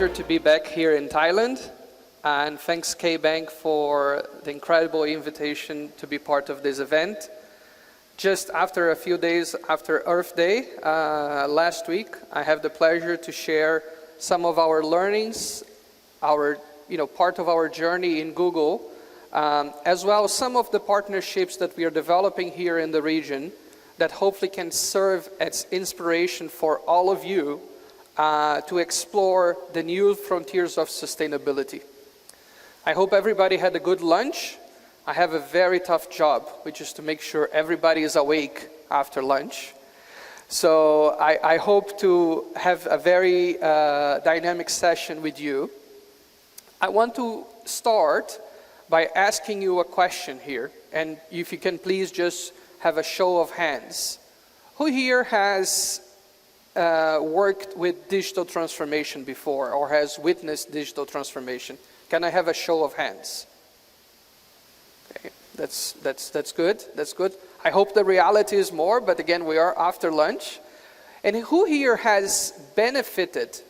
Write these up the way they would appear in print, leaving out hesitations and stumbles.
pleasure to be back here in Thailand, and thanks KBANK for the incredible invitation to be part of this event. Just after a few days after Earth Day last week, I have the pleasure to share some of our learnings, part of our journey in Google, as well as some of the partnerships that we are developing here in the region that hopefully can serve as inspiration for all of you to explore the new frontiers of sustainability. I hope everybody had a good lunch. I have a very tough job, which is to make sure everybody is awake after lunch. So I hope to have a very dynamic session with you. I want to start by asking you a question here, and if you can please just have a show of hands. Who here has worked with digital transformation before or has witnessed digital transformation? Can I have a show of hands? Okay, that's good. That's good. I hope the reality is more, but again, we are after lunch. And who here has benefited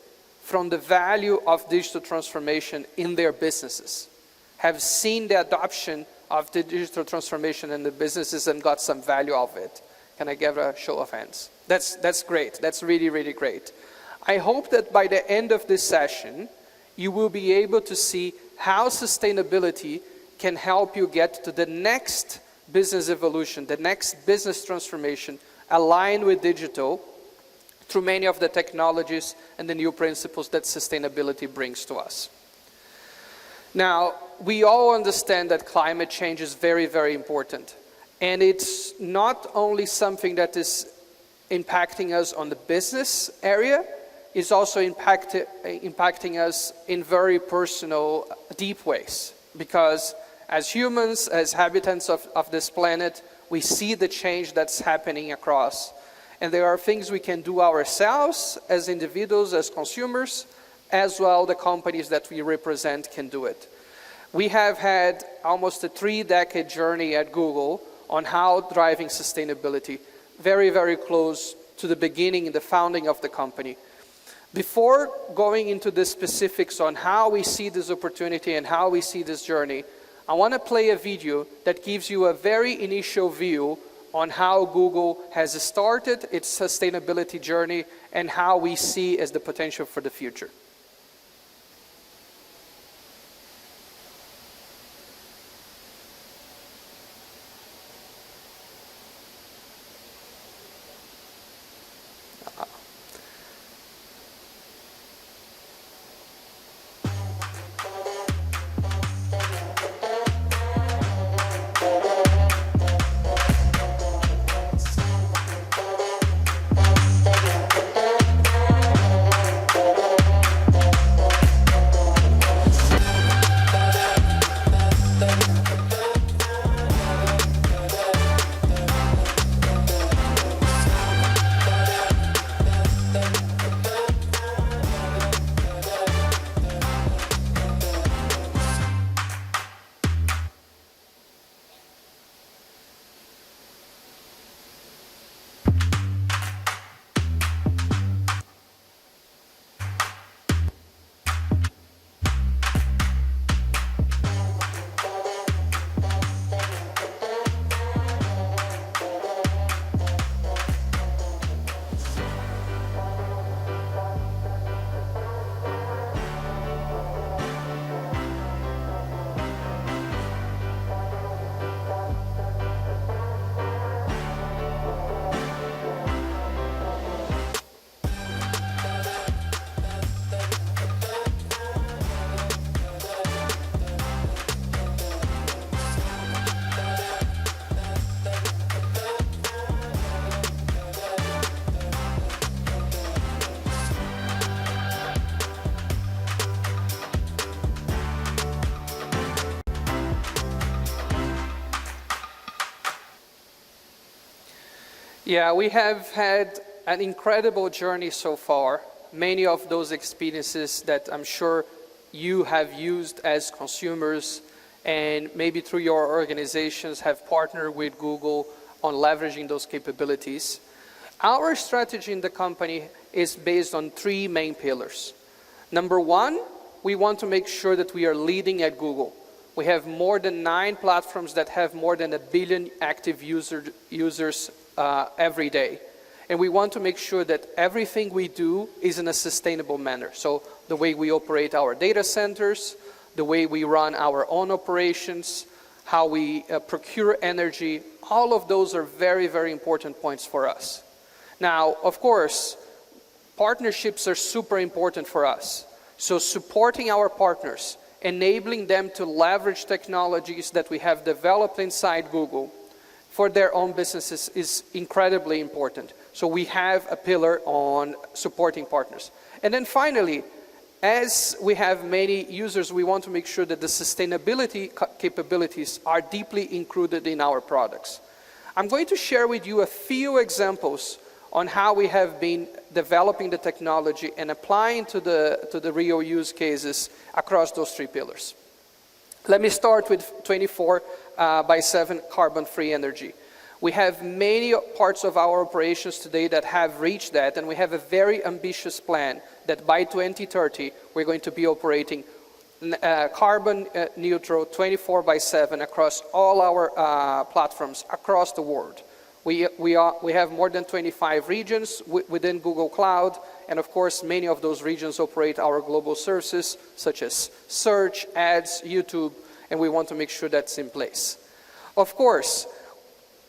from the value of digital transformation in their businesses? Have seen the adoption of the digital transformation in the businesses and got some value of it? Can I give a show of hands? That's great. That's really, really great. I hope that by the end of this session, you will be able to see how sustainability can help you get to the next business evolution, the next business transformation aligned with digital through many of the technologies and the new principles that sustainability brings to us. Now, we all understand that climate change is very, very important. And it's not only something that is impacting us on the business area, it's also impacting us in very personal, deep ways. Because as humans, as inhabitants of this planet, we see the change that's happening across. And there are things we can do ourselves as individuals, as consumers, as well the companies that we represent can do it. We have had almost a 3-decade journey at Google on how driving sustainability, very, very close to the beginning, the founding of the company. Before going into the specifics on how we see this opportunity and how we see this journey, I want to play a video that gives you a very initial view on how Google has started its sustainability journey and how we see as the potential for the future. Yeah, we have had an incredible journey so far. Many of those experiences that I'm sure you have used as consumers and maybe through your organizations have partnered with Google on leveraging those capabilities. Our strategy in the company is based on 3 main pillars. Number one, we want to make sure that we are leading at Google. We have more than 9 platforms that have more than 1 billion active users every day. And we want to make sure that everything we do is in a sustainable manner. So the way we operate our data centers, the way we run our own operations, how we procure energy, all of those are very, very important points for us. Now, of course, partnerships are super important for us. So supporting our partners, enabling them to leverage technologies that we have developed inside Google for their own businesses is incredibly important. So we have a pillar on supporting partners. And then finally, as we have many users, we want to make sure that the sustainability capabilities are deeply included in our products. I'm going to share with you a few examples on how we have been developing the technology and applying to the real use cases across those 3 pillars. Let me start with 24/7 carbon-free energy. We have many parts of our operations today that have reached that, and we have a very ambitious plan that by 2030, we're going to be operating carbon neutral 24/7 across all our platforms across the world. We have more than 25 regions within Google Cloud, and of course, many of those regions operate our global services, such as search, ads, YouTube, and we want to make sure that's in place. Of course,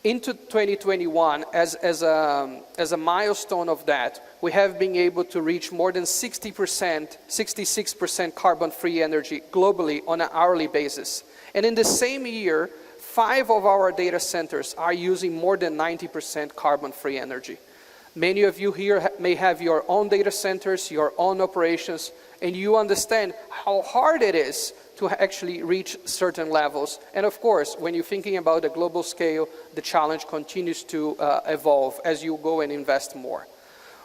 into 2021, as a milestone of that, we have been able to reach more than 60%, 66% carbon-free energy globally on an hourly basis. And in the same year, 5 of our data centers are using more than 90% carbon-free energy. Many of you here may have your own data centers, your own operations, and you understand how hard it is to actually reach certain levels. And of course, when you're thinking about a global scale, the challenge continues to evolve as you go and invest more.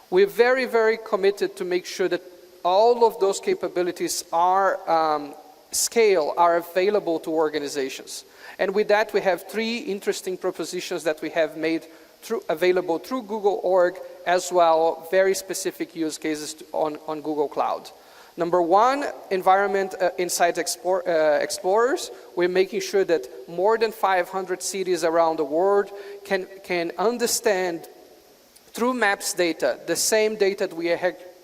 We're very, very committed to make sure that all of those capabilities are are available to organizations. And with that, we have 3 interesting propositions that we have made available through Google Org, as well very specific use cases on Google Cloud. Number 1, Environment Insight Explorers. We're making sure that more than 500 cities around the world can understand through maps data, the same data that we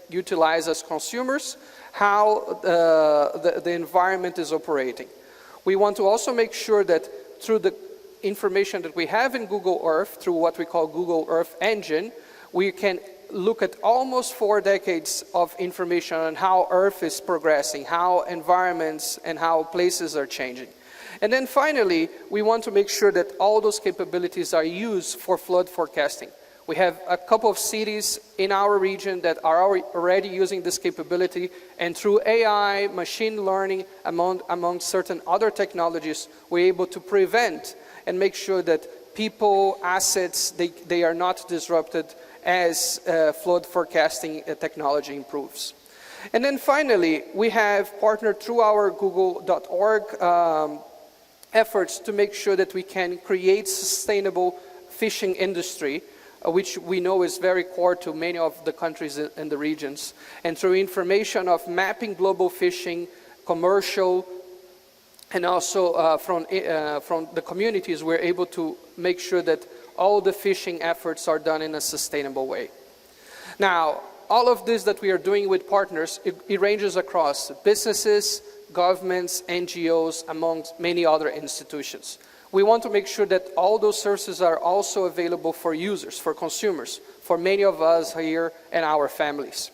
utilize as consumers, how the environment is operating. We want to also make sure that through the information that we have in Google Earth, through what we call Google Earth Engine, we can look at almost 4 decades of information on how Earth is progressing, how environments and how places are changing. And then finally, we want to make sure that all those capabilities are used for flood forecasting. We have a couple of cities in our region that are already using this capability, and through AI, machine learning, among certain other technologies, we're able to prevent and make sure that people, assets, they are not disrupted as flood forecasting technology improves. And then finally, we have partnered through our google.org efforts to make sure that we can create sustainable fishing industry, which we know is very core to many of the countries in the regions. And through information of mapping global fishing, commercial, and also from the communities, we're able to make sure that all the fishing efforts are done in a sustainable way. Now, all of this that we are doing with partners, it ranges across businesses, governments, NGOs, amongst many other institutions. We want to make sure that all those services are also available for users, for consumers, for many of us here and our families.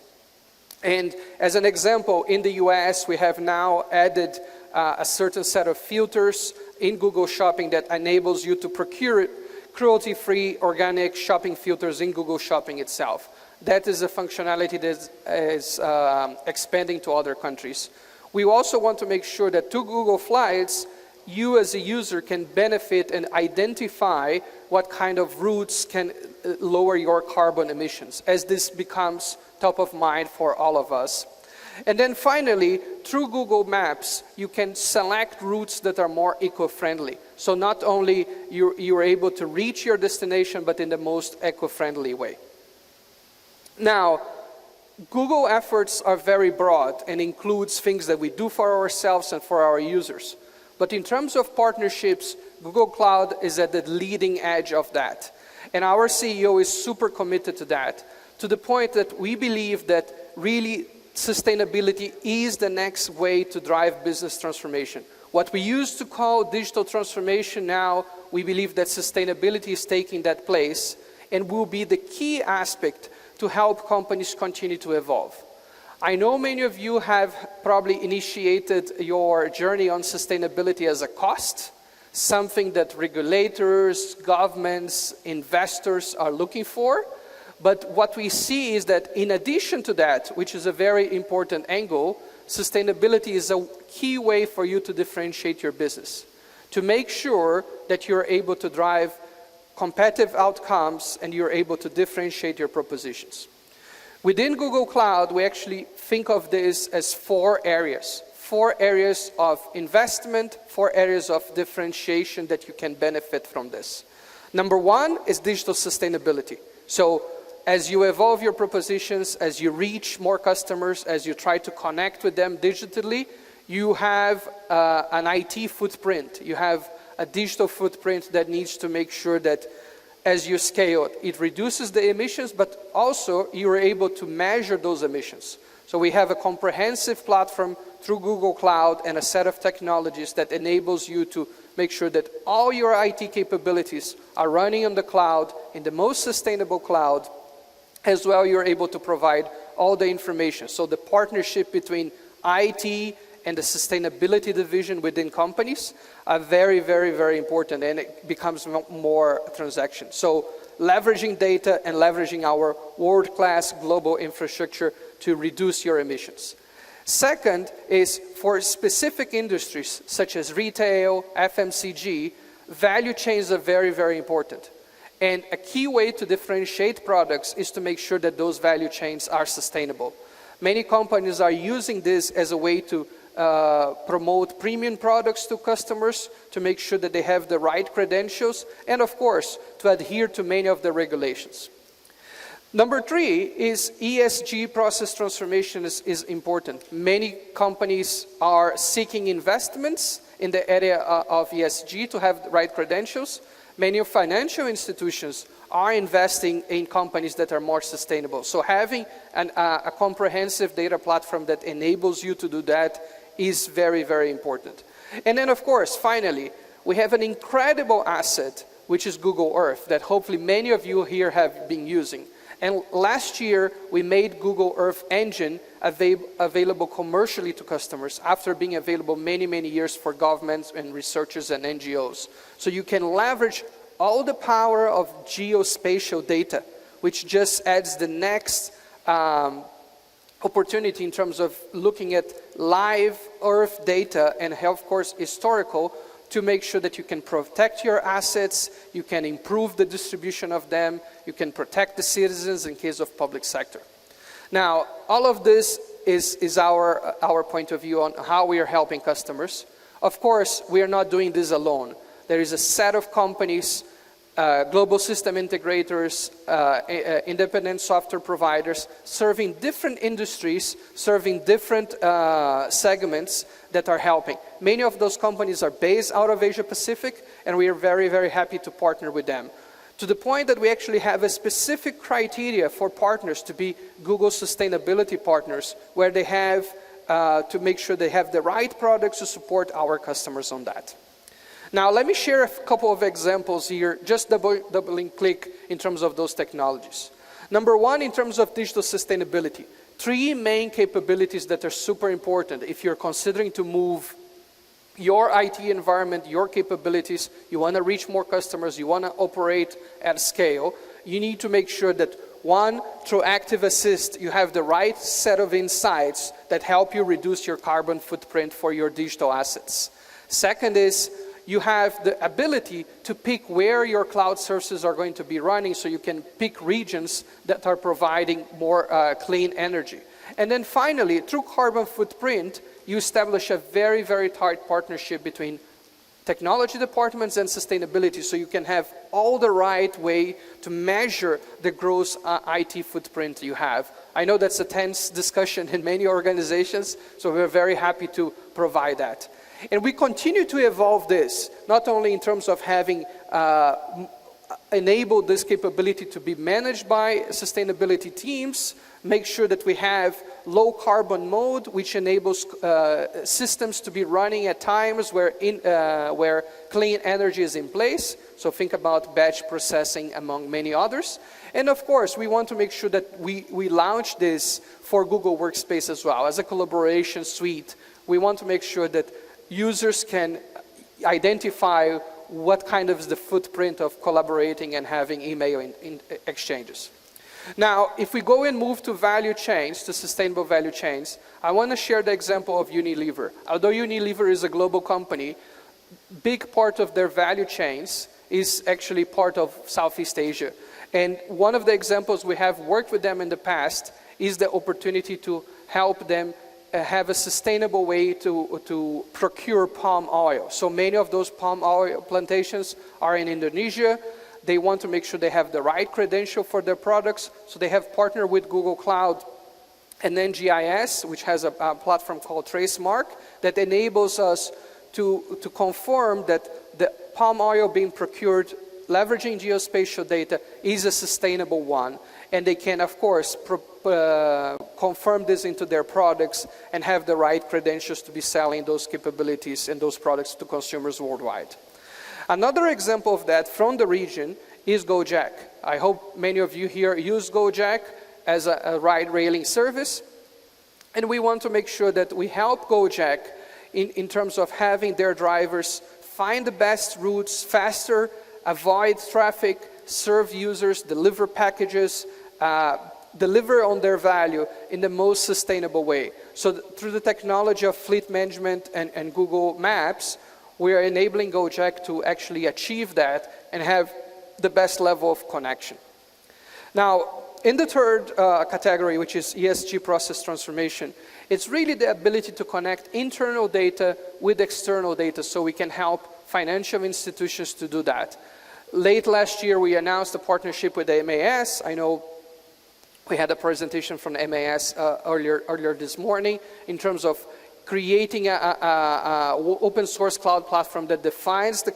And as an example, in the US, we have now added a certain set of filters in Google Shopping that enables you to procure cruelty-free organic shopping filters in Google Shopping itself. That is a functionality that is expanding to other countries. We also want to make sure that through Google Flights, you as a user can benefit and identify what kind of routes can lower your carbon emissions, as this becomes top of mind for all of us. And then finally, through Google Maps, you can select routes that are more eco-friendly. So not only you're able to reach your destination, but in the most eco-friendly way. Now, Google efforts are very broad and includes things that we do for ourselves and for our users. But in terms of partnerships, Google Cloud is at the leading edge of that. And our CEO is super committed to that, to the point that we believe that really sustainability is the next way to drive business transformation. What we used to call digital transformation now, we believe that sustainability is taking that place and will be the key aspect to help companies continue to evolve. I know many of you have probably initiated your journey on sustainability as a cost, something that regulators, governments, investors are looking for. But what we see is that in addition to that, which is a very important angle, sustainability is a key way for you to differentiate your business, to make sure that you're able to drive competitive outcomes and you're able to differentiate your propositions. Within Google Cloud, we actually think of this as four areas of investment, 4 areas of differentiation that you can benefit from this. Number one is digital sustainability. So as you evolve your propositions, as you reach more customers, as you try to connect with them digitally, you have an IT footprint. You have a digital footprint that needs to make sure that as you scale, it reduces the emissions, but also you are able to measure those emissions. So we have a comprehensive platform through Google Cloud and a set of technologies that enables you to make sure that all your IT capabilities are running on the cloud, in the most sustainable cloud. As well, you're able to provide all the information. So the partnership between IT and the sustainability division within companies are very, very, very important, and it becomes more transactions. So leveraging data and leveraging our world-class global infrastructure to reduce your emissions. Second is for specific industries such as retail, FMCG, value chains are very, very important. And a key way to differentiate products is to make sure that those value chains are sustainable. Many companies are using this as a way to promote premium products to customers, to make sure that they have the right credentials, and of course, to adhere to many of the regulations. Number 3 is ESG process transformation is important. Many companies are seeking investments in the area of ESG to have the right credentials. Many financial institutions are investing in companies that are more sustainable. So having a comprehensive data platform that enables you to do that is very, very important. And then of course, finally, we have an incredible asset, which is Google Earth, that hopefully many of you here have been using. And last year, we made Google Earth Engine available commercially to customers after being available many, many years for governments and researchers and NGOs. So you can leverage all the power of geospatial data, which just adds the next opportunity in terms of looking at live Earth data and of course historical, to make sure that you can protect your assets, you can improve the distribution of them, you can protect the citizens in case of public sector. Now, all of this is our point of view on how we are helping customers. Of course, we are not doing this alone. There is a set of companies, global system integrators, independent software providers, serving different industries, serving different segments that are helping. Many of those companies are based out of Asia Pacific, and we are very, very happy to partner with them. To the point that we actually have a specific criteria for partners to be Google sustainability partners, where they have to make sure they have the right products to support our customers on that. Now, let me share a couple of examples here, just doubling click in terms of those technologies. Number one, in terms of digital sustainability, 3 main capabilities that are super important. If you're considering to move your IT environment, your capabilities, you want to reach more customers, you want to operate at scale, you need to make sure that, one, through Active Assist, you have the right set of insights that help you reduce your carbon footprint for your digital assets. Second is, you have the ability to pick where your cloud services are going to be running, so you can pick regions that are providing more clean energy. And then finally, through carbon footprint, you establish a very, very tight partnership between technology departments and sustainability, so you can have all the right way to measure the gross IT footprint you have. I know that's a tense discussion in many organizations, so we're very happy to provide that. And we continue to evolve this, not only in terms of having enabled this capability to be managed by sustainability teams, make sure that we have low carbon mode, which enables systems to be running at times where clean energy is in place. So think about batch processing among many others. And of course, we want to make sure that we launch this for Google Workspace as well. As a collaboration suite, we want to make sure that users can identify what kind of is the footprint of collaborating and having email in exchanges. Now, if we go and move to value chains, to sustainable value chains, I want to share the example of Unilever. Although Unilever is a global company, big part of their value chains is actually part of Southeast Asia. And one of the examples we have worked with them in the past is the opportunity to help them have a sustainable way to procure palm oil. So many of those palm oil plantations are in Indonesia. They want to make sure they have the right credential for their products. So they have partnered with Google Cloud and then GIS, which has a platform called Tracemark that enables us to confirm that the palm oil being procured leveraging geospatial data is a sustainable one. And they can, of course, confirm this into their products and have the right credentials to be selling those capabilities and those products to consumers worldwide. Another example of that from the region is Gojek. I hope many of you here use Gojek as a ride-hailing service. And we want to make sure that we help Gojek in terms of having their drivers find the best routes faster, avoid traffic, serve users, deliver packages, deliver on their value in the most sustainable way. So through the technology of fleet management and Google Maps, we are enabling Gojek to actually achieve that and have the best level of connection. Now, in the third category, which is ESG process transformation, it's really the ability to connect internal data with external data so we can help financial institutions to do that. Late last year, we announced a partnership with the MAS. I know we had a presentation from the MAS earlier this morning in terms of creating an open source cloud platform that defines the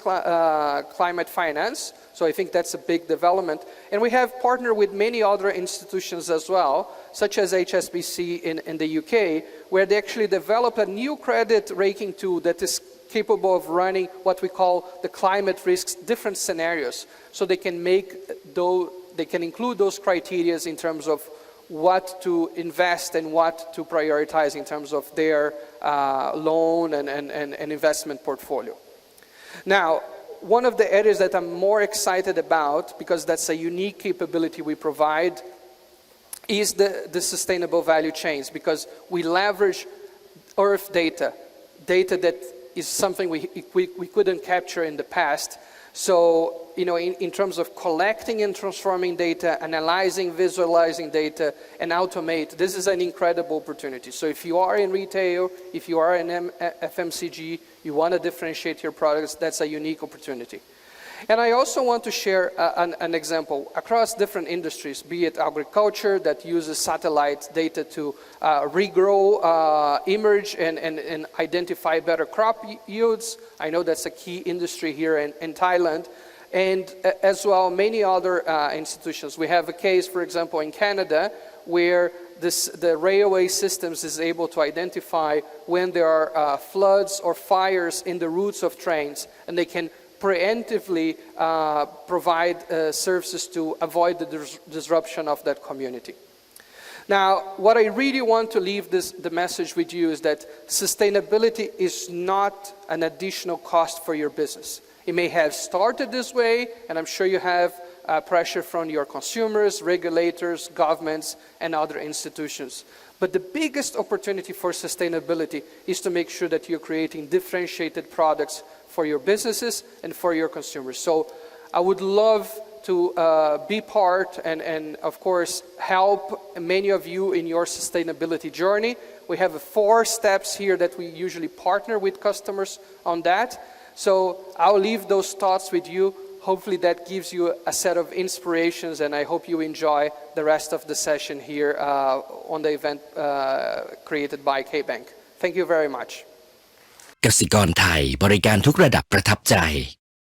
climate finance. So I think that's a big development. And we have partnered with many other institutions as well, such as HSBC in the UK, where they actually developed a new credit rating tool that is capable of running what we call the climate risks, different scenarios. So they can include those criteria in terms of what to invest and what to prioritize in terms of their loan and investment portfolio. Now, one of the areas that I'm more excited about, because that's a unique capability we provide, is the sustainable value chains, because we leverage Earth data that is something we couldn't capture in the past. So, in terms of collecting and transforming data, analyzing, visualizing data, and automate, this is an incredible opportunity. So if you are in retail, if you are in FMCG, you want to differentiate your products, that's a unique opportunity. And I also want to share an example across different industries, be it agriculture that uses satellite data to regrow, emerge, and identify better crop yields. I know that's a key industry here in Thailand. And as well, many other institutions. We have a case, for example, in Canada, where the railway systems is able to identify when there are floods or fires in the routes of trains, and they can preemptively provide services to avoid the disruption of that community. Now, what I really want to leave the message with you is that sustainability is not an additional cost for your business. It may have started this way, and I'm sure you have pressure from your consumers, regulators, governments, and other institutions. But the biggest opportunity for sustainability is to make sure that you're creating differentiated products for your businesses and for your consumers. So I would love to be part and of course, help many of you in your sustainability journey. We have 4 steps here that we usually partner with customers on that. So I'll leave those thoughts with you. Hopefully that gives you a set of inspirations, and I hope you enjoy the rest of the session here on the event created by KBANK. Thank you very much. กสิกรไทยบริการทุกระดับประทับใจ